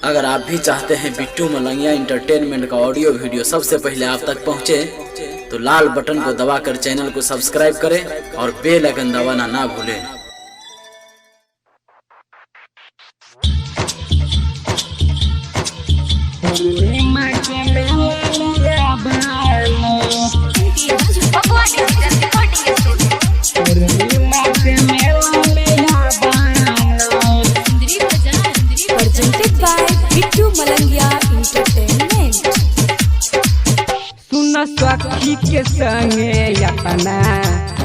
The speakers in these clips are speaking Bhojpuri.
अगर आप भी चाहते हैं बिट्टू मलंगिया इंटरटेनमेंट का ऑडियो वीडियो सबसे पहले आप तक पहुंचे, तो लाल बटन को दबाकर चैनल को सब्सक्राइब करें और बेल आइकन दबाना ना भूलें। Presented by Bittu Malangiya entertainment. सुन सखी के संगे अपना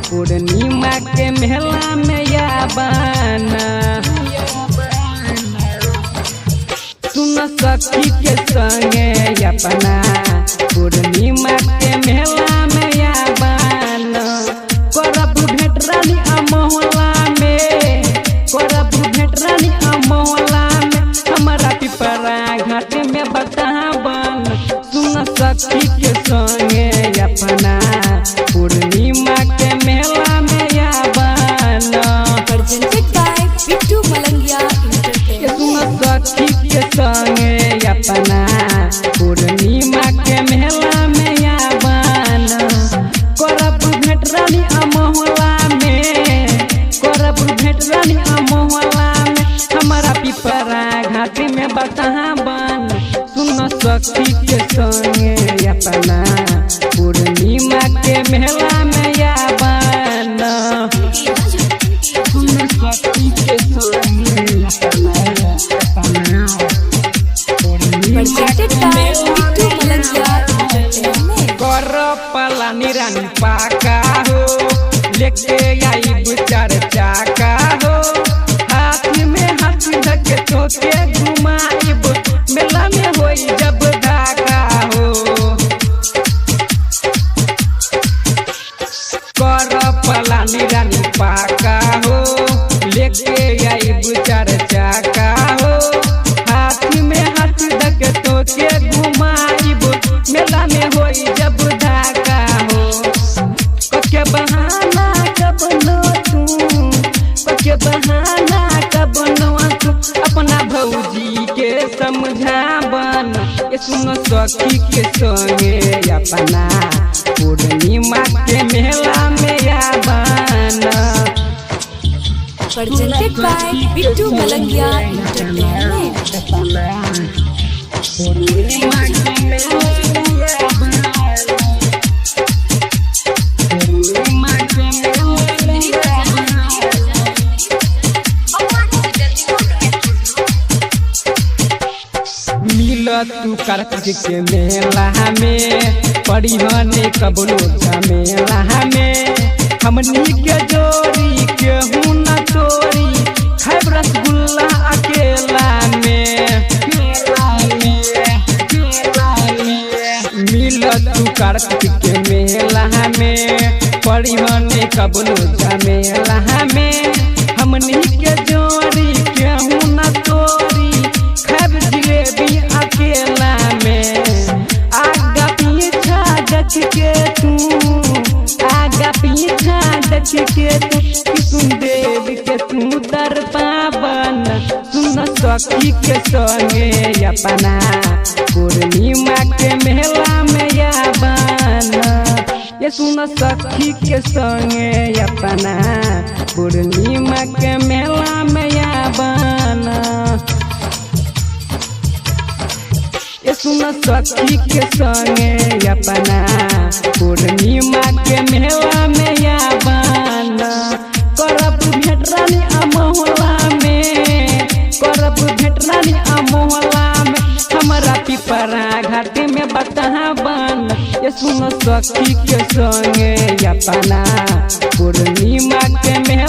पूर्णिमा के मेला में याबाना। सुन सखी के संगे अपना पूर्णिमा के मेला में याबाना। करब भेट रानी मोहल्ला में, करब भेट रानी मोहल्ला में, हमारा पिपरा घाट में बताबन। सुन सखी के संगे अपना पूर्णिमा के मेला में याबाना। Presented by Bittu Malangiya entertainment. सुन सखी के संगे अपना पूर्णिमा के मेला में याबाना। करब भेट रानी मोहल्ला में, करब भेट रानी मोहल्ला में, हमारा पिपरा घाट में बताबन। सुन सखी के संगे अपना पूर्णिमा के मेला में याबाना। सुन सखी के संगे अपना Presented by Bittu Malangiya entertainment. कर पलानी रानी पाका हो, लेके आई चार चाका हो, हाथ में हाथ धके तोके घुमाइब, मेला में होई जब धाका हो। कर पलानी रानी पाका हो, लेके आई चार चाका हो, हाथ में हाथ धके तोके घुमाइब, मेला में होई जब धाका हो। कके बहाना कब नो तू, कके बहाना कब नो तू, अपना भौजी के समझाबन। ये सुन सखी के संगे अपना पूर्णिमा के मेला में याबाना। Presented by Bittu Malangiya entertainment. पूर्णिमा के मेला में याबाना। पूर्णिमा के मेला में याबाना। मिल तू कार्तिक के मेला में, परिहने कबलो झमेला में, हमनी के जोड़ी के हुन तोरी, खाइब रसगुल्ला अकेला में। मिल तू कार्तिक के मेला में, परिहने कबलो झमेला में, हमनी के जोड़ी के हुन तोरी, खाइब जिलेबी अकेला में। आगा पीछा देख के तू, आगा पीछा देख के तू, किसुन देव के तू दर पावन। सुन सखी के संगे अपना पूर्णिमा के मेला में याबाना। ये सुन सखी के संगे अपना पूर्णिमा के मेला में याबाना। ये सुन सखी के संगे अपना पूर्णिमा के मेला में याबाना। करब भेट रानी मोहल्ला में, करब भेट रानी मोहल्ला में, हमारा पिपरा घाट में बताबन। ये सुन सखी के संगे अपना पूर्णिमा के मेला